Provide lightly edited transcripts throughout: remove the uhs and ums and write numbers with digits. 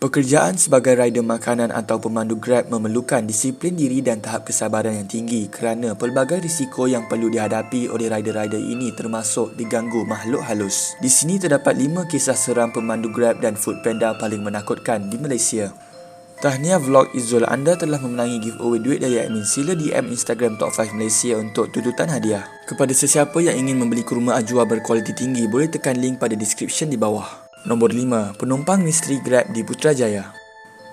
Pekerjaan sebagai rider makanan atau pemandu Grab memerlukan disiplin diri dan tahap kesabaran yang tinggi kerana pelbagai risiko yang perlu dihadapi oleh rider-rider ini termasuk diganggu makhluk halus. Di sini terdapat 5 kisah seram pemandu Grab dan Foodpanda paling menakutkan di Malaysia. Tahniah vlog Izzul, anda telah memenangi giveaway duit dari admin. Sila DM Instagram Top 5 Malaysia untuk tuntutan hadiah. Kepada sesiapa yang ingin membeli kurma ajwa berkualiti tinggi, boleh tekan link pada description di bawah. Nombor 5. Penumpang misteri Grab di Putrajaya.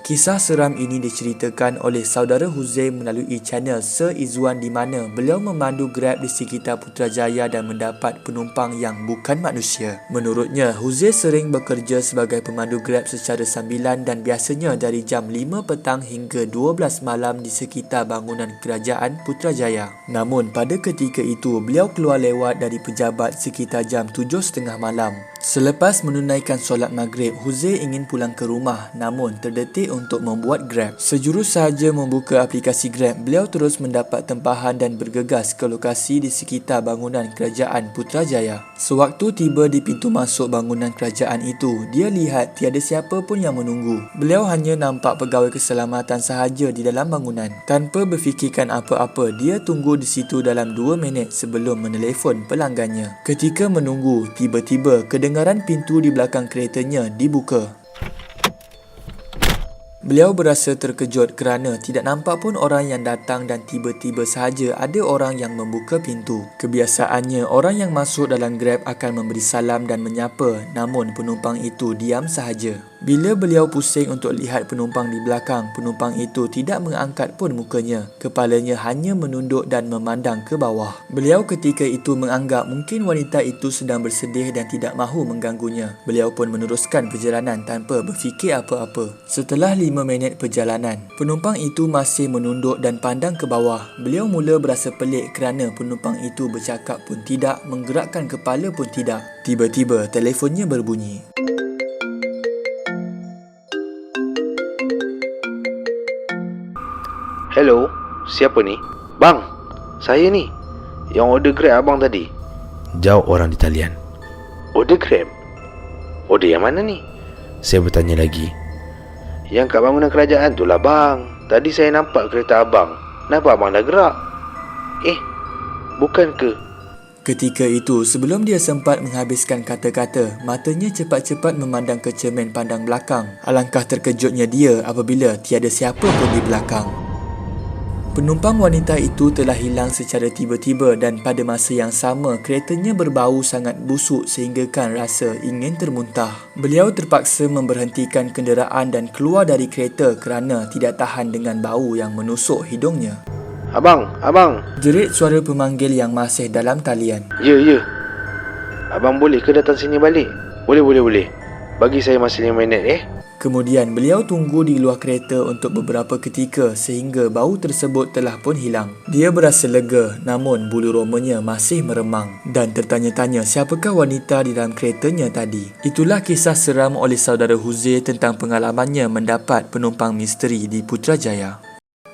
Kisah seram ini diceritakan oleh saudara Huzair melalui channel Sir Izzuan di mana beliau memandu Grab di sekitar Putrajaya dan mendapat penumpang yang bukan manusia. Menurutnya, Huzair sering bekerja sebagai pemandu Grab secara sambilan dan biasanya dari jam 5 petang hingga 12 malam di sekitar bangunan kerajaan Putrajaya. Namun, pada ketika itu, beliau keluar lewat dari pejabat sekitar jam 7.30 malam. Selepas menunaikan solat maghrib, Huzair ingin pulang ke rumah namun terdetik untuk membuat Grab. Sejurus sahaja membuka aplikasi Grab, beliau terus mendapat tempahan dan bergegas ke lokasi di sekitar bangunan kerajaan Putrajaya. Sewaktu tiba di pintu masuk bangunan kerajaan itu, dia lihat tiada siapa pun yang menunggu. Beliau hanya nampak pegawai keselamatan sahaja di dalam bangunan. Tanpa berfikirkan apa-apa, dia tunggu di situ dalam 2 minit sebelum menelefon pelanggannya. Ketika menunggu, tiba-tiba kedengaran pintu di belakang keretanya dibuka. Beliau berasa terkejut kerana tidak nampak pun orang yang datang dan tiba-tiba sahaja ada orang yang membuka pintu. Kebiasaannya, orang yang masuk dalam Grab akan memberi salam dan menyapa, namun penumpang itu diam sahaja. Bila beliau pusing untuk lihat penumpang di belakang, penumpang itu tidak mengangkat pun mukanya. Kepalanya hanya menunduk dan memandang ke bawah. Beliau ketika itu menganggap mungkin wanita itu sedang bersedih dan tidak mahu mengganggunya. Beliau pun meneruskan perjalanan tanpa berfikir apa-apa. Setelah 5 minit perjalanan, penumpang itu masih menunduk dan pandang ke bawah. Beliau mula berasa pelik kerana penumpang itu bercakap pun tidak, menggerakkan kepala pun tidak. Tiba-tiba telefonnya berbunyi. Hello, siapa ni? Bang, saya ni yang order Grab abang tadi. Jawab orang di talian. Order Grab? Order yang mana ni? Saya bertanya lagi. Yang kat bangunan kerajaan tu lah bang. Tadi saya nampak kereta abang. Kenapa abang dah gerak? Bukan ke? Ketika itu, sebelum dia sempat menghabiskan kata-kata, matanya cepat-cepat memandang ke cermin pandang belakang. Alangkah terkejutnya dia apabila tiada siapa pun di belakang. Penumpang wanita itu telah hilang secara tiba-tiba dan pada masa yang sama keretanya berbau sangat busuk sehinggakan rasa ingin termuntah. Beliau terpaksa memberhentikan kenderaan dan keluar dari kereta kerana tidak tahan dengan bau yang menusuk hidungnya. Abang. Jerit suara pemanggil yang masih dalam talian. Ya. Abang boleh ke datang sini balik? Boleh. Bagi saya masa 5 minit Kemudian beliau tunggu di luar kereta untuk beberapa ketika sehingga bau tersebut telah pun hilang. Dia berasa lega namun bulu romanya masih meremang dan tertanya-tanya siapakah wanita di dalam keretanya tadi. Itulah kisah seram oleh saudara Huzair tentang pengalamannya mendapat penumpang misteri di Putrajaya.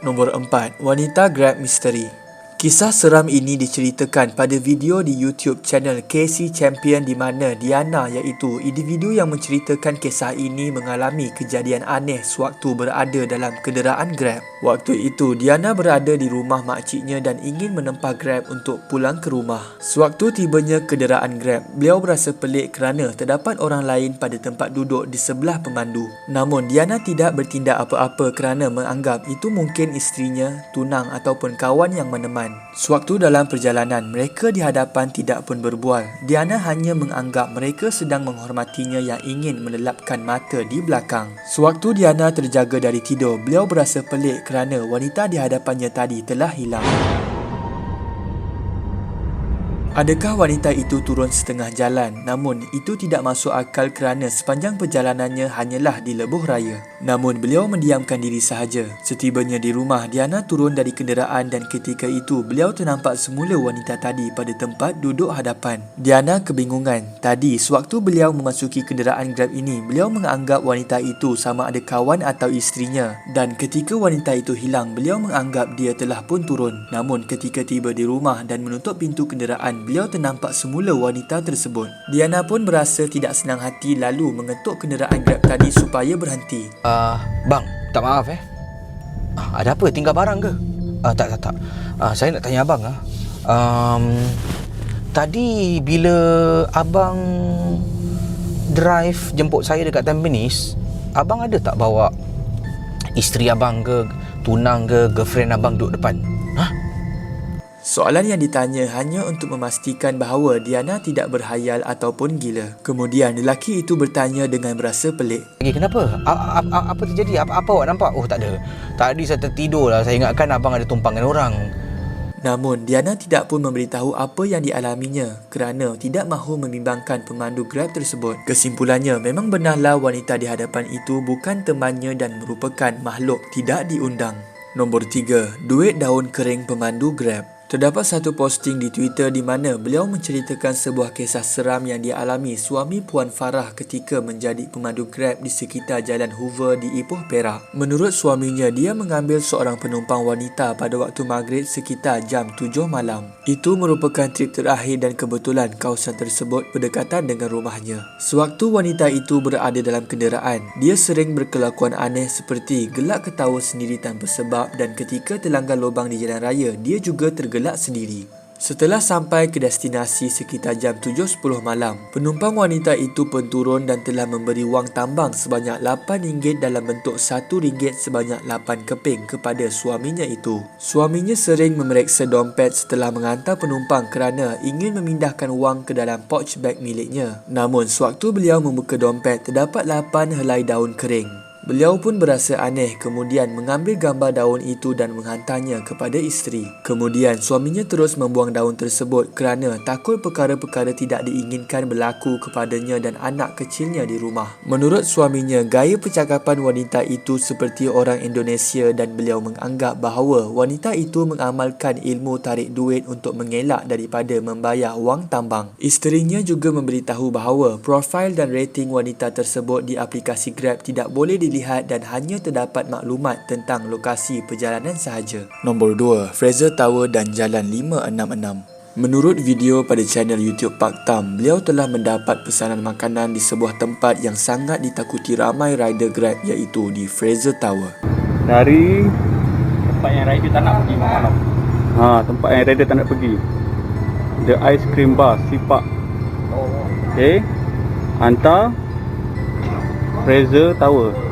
Nombor 4. Wanita Grab Misteri. Kisah seram ini diceritakan pada video di YouTube channel KC Champion di mana Diana iaitu individu yang menceritakan kisah ini mengalami kejadian aneh sewaktu berada dalam kenderaan Grab. Waktu itu, Diana berada di rumah makciknya dan ingin menempah Grab untuk pulang ke rumah. Sewaktu tibanya kenderaan Grab, beliau berasa pelik kerana terdapat orang lain pada tempat duduk di sebelah pemandu. Namun, Diana tidak bertindak apa-apa kerana menganggap itu mungkin isterinya, tunang ataupun kawan yang menemani. Sewaktu dalam perjalanan, mereka di hadapan tidak pun berbual. Diana hanya menganggap mereka sedang menghormatinya yang ingin melelapkan mata di belakang. Sewaktu Diana terjaga dari tidur, beliau berasa pelik kerana wanita di hadapannya tadi telah hilang. Adakah wanita itu turun setengah jalan? Namun itu tidak masuk akal kerana sepanjang perjalanannya hanyalah di lebuh raya. Namun beliau mendiamkan diri sahaja. Setibanya di rumah, Diana turun dari kenderaan dan ketika itu beliau ternampak semula wanita tadi pada tempat duduk hadapan. Diana kebingungan. Tadi sewaktu beliau memasuki kenderaan Grab ini, beliau menganggap wanita itu sama ada kawan atau isterinya. Dan ketika wanita itu hilang, beliau menganggap dia telah pun turun. Namun ketika tiba di rumah dan menutup pintu kenderaan, beliau ternampak semula wanita tersebut. Diana pun berasa tidak senang hati lalu mengetuk kenderaan Grab tadi supaya berhenti. Bang, tak maaf ada apa? Tinggal barang ke? Tak. Saya nak tanya abang tadi bila abang drive jemput saya dekat Tampines, abang ada tak bawa isteri abang ke, tunang ke, girlfriend abang duduk depan? Soalan yang ditanya hanya untuk memastikan bahawa Diana tidak berhayal ataupun gila. Kemudian lelaki itu bertanya dengan berasa pelik. Kenapa? Apa terjadi? Apa awak nampak? Oh, tak ada. Tadi saya tertidur lah. Saya ingatkan abang ada tumpangan orang. Namun, Diana tidak pun memberitahu apa yang dialaminya kerana tidak mahu membimbangkan pemandu Grab tersebut. Kesimpulannya, memang benarlah wanita di hadapan itu bukan temannya dan merupakan makhluk tidak diundang. Nombor 3. Duit daun kering pemandu Grab. Terdapat satu posting di Twitter di mana beliau menceritakan sebuah kisah seram yang dialami suami Puan Farah ketika menjadi pemandu Grab di sekitar Jalan Hoover di Ipoh, Perak. Menurut suaminya, dia mengambil seorang penumpang wanita pada waktu maghrib sekitar jam 7 malam. Itu merupakan trip terakhir dan kebetulan kawasan tersebut berdekatan dengan rumahnya. Sewaktu wanita itu berada dalam kenderaan, dia sering berkelakuan aneh seperti gelak ketawa sendiri tanpa sebab dan ketika terlanggar lubang di jalan raya, dia juga tergelak sendiri. Setelah sampai ke destinasi sekitar jam 7.10 malam, penumpang wanita itu pun turun dan telah memberi wang tambang sebanyak RM8 dalam bentuk RM1 sebanyak 8 keping kepada suaminya itu. Suaminya sering memeriksa dompet setelah menghantar penumpang kerana ingin memindahkan wang ke dalam pouch bag miliknya. Namun, sewaktu beliau membuka dompet, terdapat 8 helai daun kering. Beliau pun berasa aneh kemudian mengambil gambar daun itu dan menghantarnya kepada isteri. Kemudian suaminya terus membuang daun tersebut kerana takut perkara-perkara tidak diinginkan berlaku kepadanya dan anak kecilnya di rumah. Menurut suaminya, gaya percakapan wanita itu seperti orang Indonesia dan beliau menganggap bahawa wanita itu mengamalkan ilmu tarik duit untuk mengelak daripada membayar wang tambang. Isterinya juga memberitahu bahawa profil dan rating wanita tersebut di aplikasi Grab tidak boleh dilihat dan hanya terdapat maklumat tentang lokasi perjalanan sahaja. Nombor 2. Fraser Tower dan Jalan 566. Menurut video pada channel YouTube Pak Tam, beliau telah mendapat pesanan makanan di sebuah tempat yang sangat ditakuti ramai rider Grab iaitu di Fraser Tower. Dari tempat yang rider tak nak pergi malam. Tempat yang rider tak nak pergi. The Ice Cream Bar, Sipak. Okay. Hantar Fraser Tower.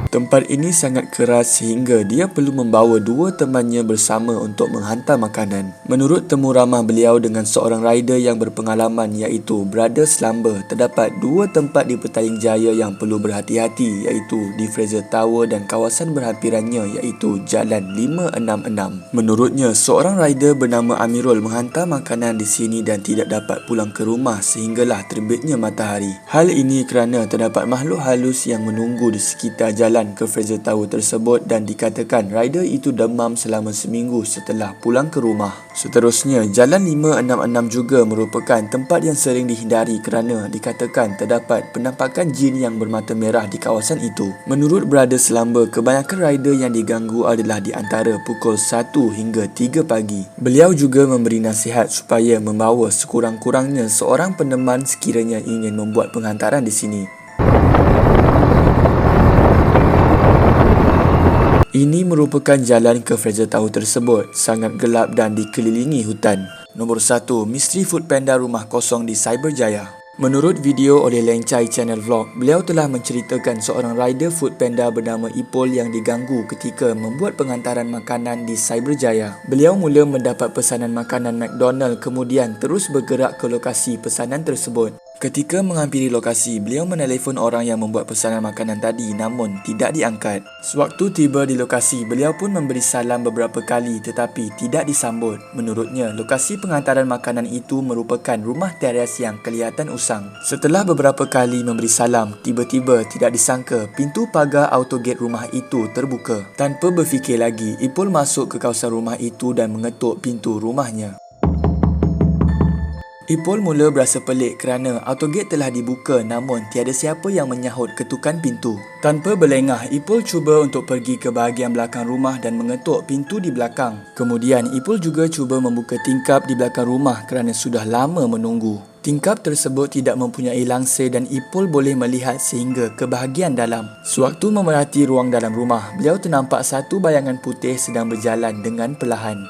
Tempat ini sangat keras sehingga dia perlu membawa 2 temannya bersama untuk menghantar makanan. Menurut temu ramah beliau dengan seorang rider yang berpengalaman iaitu Brother Slumber, terdapat 2 tempat di Petaling Jaya yang perlu berhati-hati iaitu di Fraser Tower dan kawasan berhampirannya iaitu Jalan 566. Menurutnya, seorang rider bernama Amirul menghantar makanan di sini dan tidak dapat pulang ke rumah sehinggalah terbitnya matahari. Hal ini kerana terdapat makhluk halus yang menunggu di sekitar jalan ke Fraser Tower tersebut dan dikatakan rider itu demam selama seminggu setelah pulang ke rumah. Seterusnya, Jalan 566 juga merupakan tempat yang sering dihindari kerana dikatakan terdapat penampakan jin yang bermata merah di kawasan itu. Menurut Brother Slumber, kebanyakan rider yang diganggu adalah di antara pukul 1 hingga 3 pagi. Beliau juga memberi nasihat supaya membawa sekurang-kurangnya seorang peneman sekiranya ingin membuat penghantaran di sini. Ini merupakan jalan ke Fraser Tower tersebut, sangat gelap dan dikelilingi hutan. Nombor 1. Misteri Foodpanda rumah kosong di Cyberjaya. Menurut video oleh Lencai Channel Vlog, beliau telah menceritakan seorang rider Foodpanda bernama Ipol yang diganggu ketika membuat penghantaran makanan di Cyberjaya. Beliau mula mendapat pesanan makanan McDonald kemudian terus bergerak ke lokasi pesanan tersebut. Ketika menghampiri lokasi, beliau menelefon orang yang membuat pesanan makanan tadi namun tidak diangkat. Sewaktu tiba di lokasi, beliau pun memberi salam beberapa kali tetapi tidak disambut. Menurutnya, lokasi penghantaran makanan itu merupakan rumah teres yang kelihatan usang. Setelah beberapa kali memberi salam, tiba-tiba tidak disangka pintu pagar autogate rumah itu terbuka. Tanpa berfikir lagi, Ipul masuk ke kawasan rumah itu dan mengetuk pintu rumahnya. Ipol mula berasa pelik kerana autogate telah dibuka namun tiada siapa yang menyahut ketukan pintu. Tanpa berlengah, Ipol cuba untuk pergi ke bahagian belakang rumah dan mengetuk pintu di belakang. Kemudian, Ipol juga cuba membuka tingkap di belakang rumah kerana sudah lama menunggu. Tingkap tersebut tidak mempunyai langsir dan Ipul boleh melihat sehingga ke bahagian dalam. Sewaktu memerhati ruang dalam rumah, beliau ternampak satu bayangan putih sedang berjalan dengan perlahan.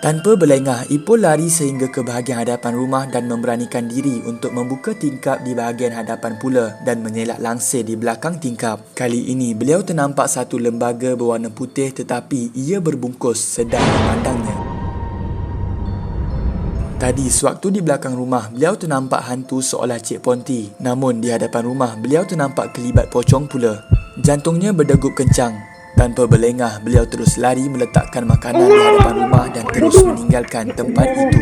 Tanpa berlengah, Ipul lari sehingga ke bahagian hadapan rumah dan memberanikan diri untuk membuka tingkap di bahagian hadapan pula dan mengelak langsir di belakang tingkap. Kali ini, beliau ternampak satu lembaga berwarna putih tetapi ia berbungkus sedang memandangnya. Tadi, sewaktu di belakang rumah, beliau ternampak hantu seolah Cik Ponti. Namun, di hadapan rumah, beliau ternampak kelibat pocong pula. Jantungnya berdegup kencang. Tanpa berlengah, beliau terus lari meletakkan makanan di hadapan rumah dan terus meninggalkan tempat itu.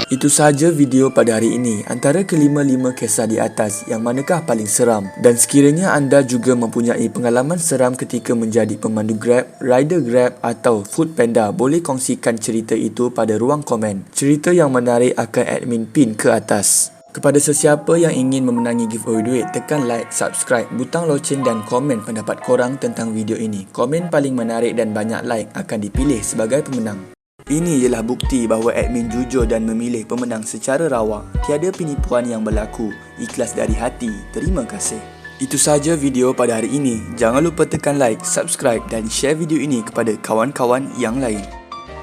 Itu sahaja video pada hari ini. Antara kelima-lima kisah di atas, yang manakah paling seram? Dan sekiranya anda juga mempunyai pengalaman seram ketika menjadi pemandu Grab, rider Grab atau Food Panda, boleh kongsikan cerita itu pada ruang komen. Cerita yang menarik akan admin pin ke atas. Kepada sesiapa yang ingin memenangi giveaway duit, tekan like, subscribe, butang loceng dan komen pendapat korang tentang video ini. Komen paling menarik dan banyak like akan dipilih sebagai pemenang. Ini ialah bukti bahawa admin jujur dan memilih pemenang secara rawak. Tiada penipuan yang berlaku. Ikhlas dari hati. Terima kasih. Itu sahaja video pada hari ini. Jangan lupa tekan like, subscribe dan share video ini kepada kawan-kawan yang lain.